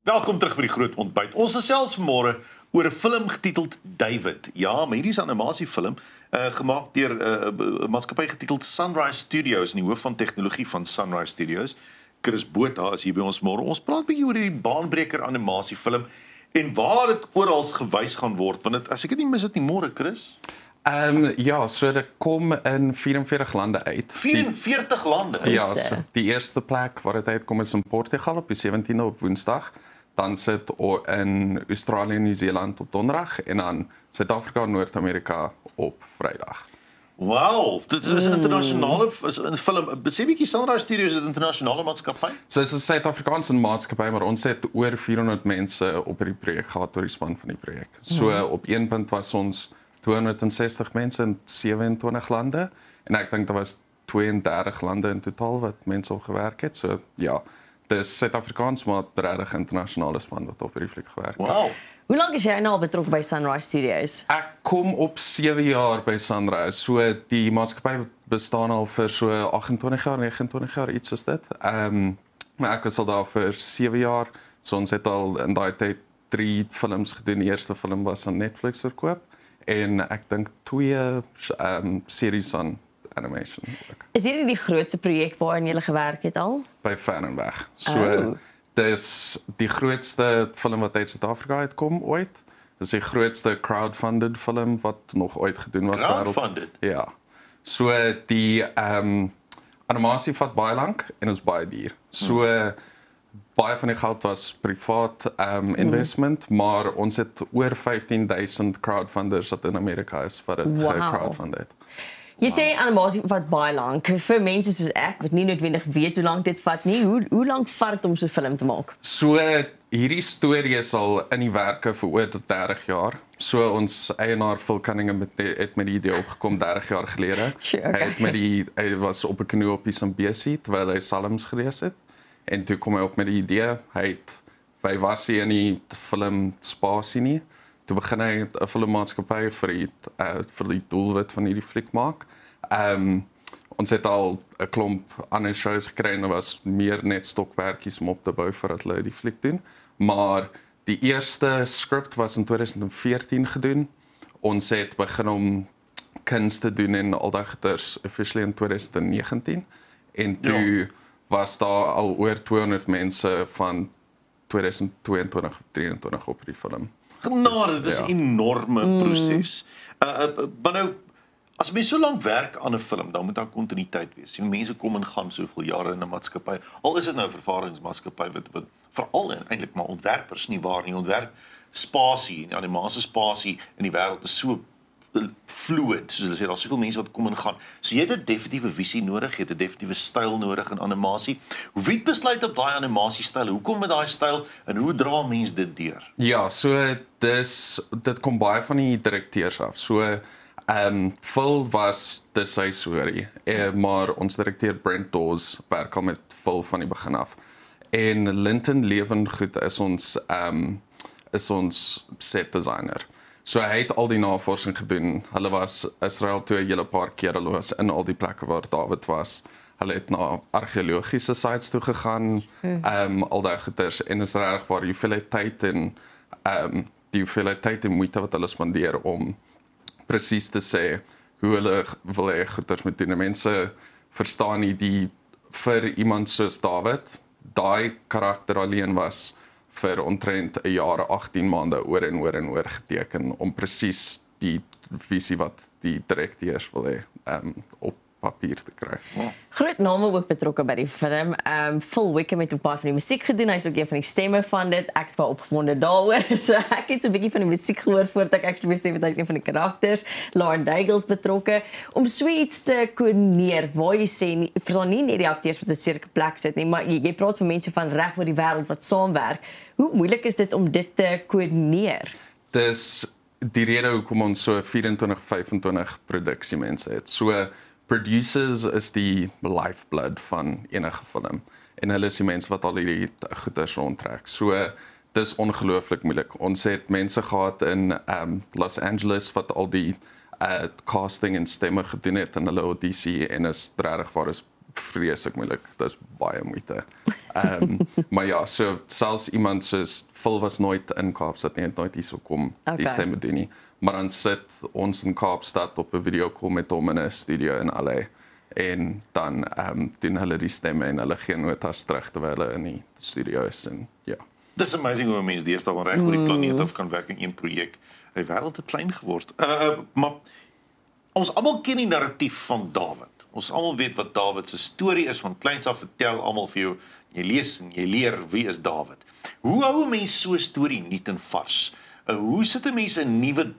Welkom terug by die Groot Ontbyt. Ons gesels vanmôre oor 'n film getiteld David. Ja, maar hierdie is 'n animasiefilm gemaak deur 'n maatskappy getiteld Sunrise Studios en die hoof van tegnologie van Sunrise Studios, Chris Botha, is hier by ons môre. Ons praat 'n bietjie oor hierdie baanbreker animasiefilm en waar dit oral gewys gaan word, want dit, as ek dit nie mis dit nie, môre, Chris. Ja, so dit kom in 44 lande uit. 44 lande? Ja, so die eerste plek waar dit uitkom is in Portugal op die 17de op Woensdag. Dan sit in Australië en Nieu-Seeland op Donderdag en dan Suid-Afrika en Noord-Amerika op Vrydag. Wow, dit is 'n internasionale film. Besef bietjie Sunrise Studios is 'n internasionale maatskappy. So dit is 'n Suid-Afrikaanse maatskappy, maar ons het oor 400 mense op hierdie projek gehad oor die span van die projek. So op een punt was ons 260 mense in 27 lande en ek dink daar was 32 lande in totaal wat mense op gewerk het. So ja, dis Suid-Afrikaans maar regtig internasionale span wat op hierdie fliek gewerk het. Wow. Hoe lank is jy nou al betrokke by Sunrise Studios? Ek kom op 7 jaar by Sunrise. So die maatskappy bestaan al vir so 28 jaar, 29 jaar iets soos dit. Maar ek was al daar vir 7 jaar. So ons het al in daai tyd 3 films gedoen. Die eerste film was aan Netflix verkoop en ek dink 2 series aan animation. Is hierdie die grootste projek waarin jy gewerk het al? By ver en weg. So dis die grootste film wat uit Suid-Afrika uitkom ooit. Dis die grootste crowdfunded film wat nog ooit gedoen was Crowdfunded? Ja. So die animasie vat baie lank en is baie duur. So baie van die geld was privaat investment, maar ons het oor 15,000 crowdfunders wat in Amerika is wat dit gecrowdfund het. Jy sê animasie vat baie lank. Vir mense soos ek wat nie noodwendig weet hoe lank dit vat nie, hoe lank vat dit om so 'n film te maak? So hierdie storie is al in die werke vir oor 30 jaar. So ons eienaar Phil Cunningham het met die idee opgekom 30 jaar gelede. Sure, okay. Hy was op 'n kanoe op die Zambezi terwyl hy psalms gelees het. En toe kom hy op met die idee, hy was nie in die film spasie nie. Toe begin hy 'n filmmaatskappy vir die doelwit van hierdie fliek maak. Ons het al 'n klomp ander shows gekry en daar was meer net stokwerkies om op te bou voordat hulle die fliek doen. Maar die eerste script was in 2014 gedoen. Ons het begin om kuns te doen en al daai goeters officially in 2019. En toe was daar al oor 200 mense van 2022-2023 op die film. Genade, dit is 'n enorme proses. Maar nou, as mens so lank werk aan 'n film, dan moet daar kontinuïteit wees. Mense kom en gaan soveel jare in 'n maatskappy. Al is dit nou 'n vervaardigingsmaatskappy wat veral eintlik maar ontwerpers nie waar nie. Ontwerp spasie, en die animasie spasie in die wêreld is so fluid, soos hulle sê, daar's soveel mense wat kom en gaan. So jy het 'n definitiewe visie nodig, jy het 'n definitiewe styl nodig in animasie. Wie het besluit op daai animasiestyl? Hoekom met daai styl en hoe dra mense dit deur? Ja, so dit kom baie van die direkteurs af. So Phil was sy storie, maar ons direkteur Brent Dawes werk al met Phil van die begin af. En Linton Lewengoed is ons set designer. So hy het al die navorsing gedoen. Hulle was Israel toe 'n hele paar keer, hulle was in al die plekke waar David was. Hulle het na argeologiese sites toe gegaan, al daai goeters en is reg waar die hoeveelheid tyd en moeite wat hulle spandeer om presies te sê hoe hulle wil hê goeters moet doen. Mense verstaan nie vir iemand soos David, daai karakter alleen was vir omtrent 'n jaar, 18 maande oor en oor geteken om presies die visie wat die direkteurs wil hê op papier te kry. Groot name ook betrokke by die film. Phil Wickham het ook baie van die musiek gedoen. Hy's ook een van die stemme van dit. Ek's baie opgewonde daaroor. So ek het so 'n bietjie van die musiek gehoor voordat ek actually besef het hy's een van die karakters. Lauren Daigle's betrokke. Om so iets te koördineer, waar jy sê, verstaan nie net die akteurs wat 'n sekere plek sit nie, maar jy praat van mense van reg oor die wêreld wat saamwerk. Hoe moeilik is dit om dit te koördineer? Dis die rede hoekom ons so 24, 25 produksiemense het. So producers is die lifeblood van enige film. En hulle is die mense wat al hierdie goeders rondtrek. So dis ongelooflik moeilik. Ons het mense gehad in Los Angeles wat al die casting en stemme gedoen het in hulle audisie en is regtig waar is vreeslik moeilik. Dit is baie moeite. Maar ja, so selfs iemand soos Phil was nooit in Kaapstad nie, het nooit hierso kom die stemme doen nie. Maar dan sit ons in Kaapstad op 'n video call met hom in 'n studio in LA en dan doen hulle die stemme en hulle gee notas terug terwyl hulle in die studio is en ja. Dis amazing hoe 'n mens deesdae reg oor die planeet af kan werk in een projek. Die wêreld het klein geword. Maar ons almal ken die narratief van Dawid. Ons almal weet wat Dawid se storie is, van kleins af vertel almal vir jou. Jy lees en jy leer wie is Dawid. Hoe hou 'n mens so 'n storie nuut en vars? Hoe sit 'n mens 'n nuwe,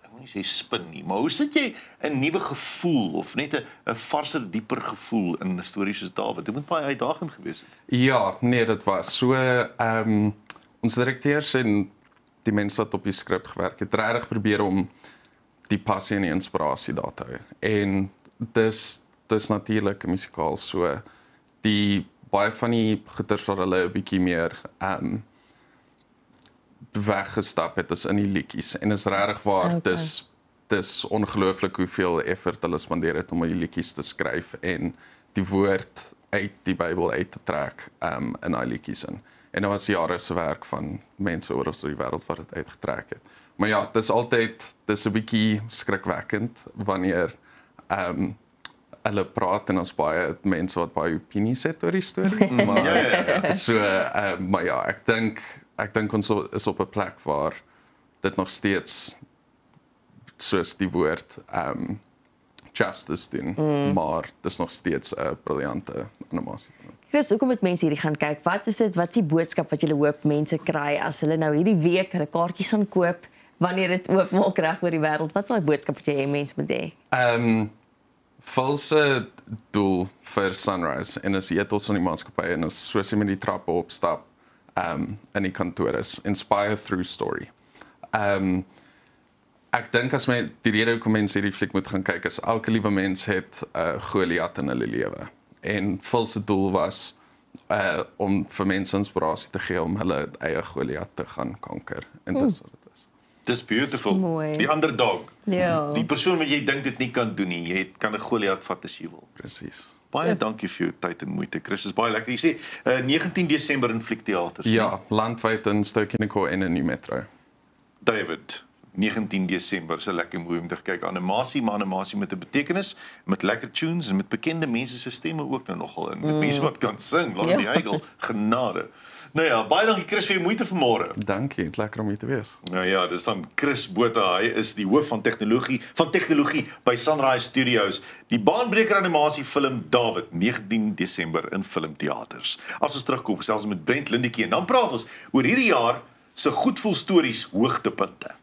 ek wil nie sê spin nie, maar hoe sit jy 'n nuwe gevoel of net 'n varser, dieper gevoel in 'n storie soos Dawid? Dit moet baie uitdagend gewees het. Ja, nee, dit was so ons direkteurs en die mense wat op die skrip gewerk het regtig probeer om die passie en die inspirasie daar te hou. En dis natuurlik 'n musikaal, so die baie van die goeters wat hulle 'n bietjie meer weggestap het is in die liedjies en is regtig waar dis ongelooflik hoeveel effort hulle spandeer het om die liedjies te skryf en die woord uit die Bybel uit te trek in daai liedjies in. En dit was jare se werk van mense oor die wêreld wat dit uitgetrek het. Maar ja, dis 'n bietjie skrikwekkend wanneer hulle praat en ons baie mense wat baie opinies het oor die storie. Maar so maar ja, ek dink ons is op 'n plek waar dit nog steeds soos die woord justice doen, maar dis nog steeds 'n briljante animasie. Chris, hoekom moet mense hierdie gaan kyk? Wat is die boodskap wat jy hoop mense kry as hulle nou hierdie week hulle kaartjies gaan koop wanneer dit oopmaak reg oor die wêreld? Wat is daai boodskap wat jy hê mense moet hê? False doel vir Sunrise en as jy tot in die maatskappy en as soos jy met die trappe opstap in die kantoor is, inspire through story. Ek dink as die rede hoekom mense hierdie fliek moet gaan kyk is elke liewe mens het Goliat in hulle lewe. En Phil se doel was om vir mense inspirasie te gee om hulle eie Goliat te gaan kanker. En dis wat dit is. Dis beautiful. Mooi. Die underdog. Ja. Die persoon wat jy dink dit nie kan doen nie. Jy kan 'n Goliat vat as jy wil. Presies. Baie dankie vir jou tyd en moeite. Chris, is baie lekker. Jy sê 19 Desember in Fliekteaters. Ja, landwyd in Sto-Kinekor en in die metro. David, 19 Desember is 'n lekker mooi om te kyk. Animasie, maar animasie met 'n betekenis, met lekker tunes en met bekende mense se stemme ook nou nogal in. Met mense wat kan sing, laat die Eigel genade. Nou ja, baie dankie Chris vir jou moeite vanmôre. Dankie, het lekker om hier te wees. Nou ja, dis dan Chris Botha. Hy is die hoof van tegnologie by Sunrise Studios. Die baanbreker animasiefilm Dawid, 19 Desember in Filmteaters. As ons terugkom, gesels met Brent Lindetjie en dan praat ons oor hierdie jaar se goedvoel stories hoogtepunte.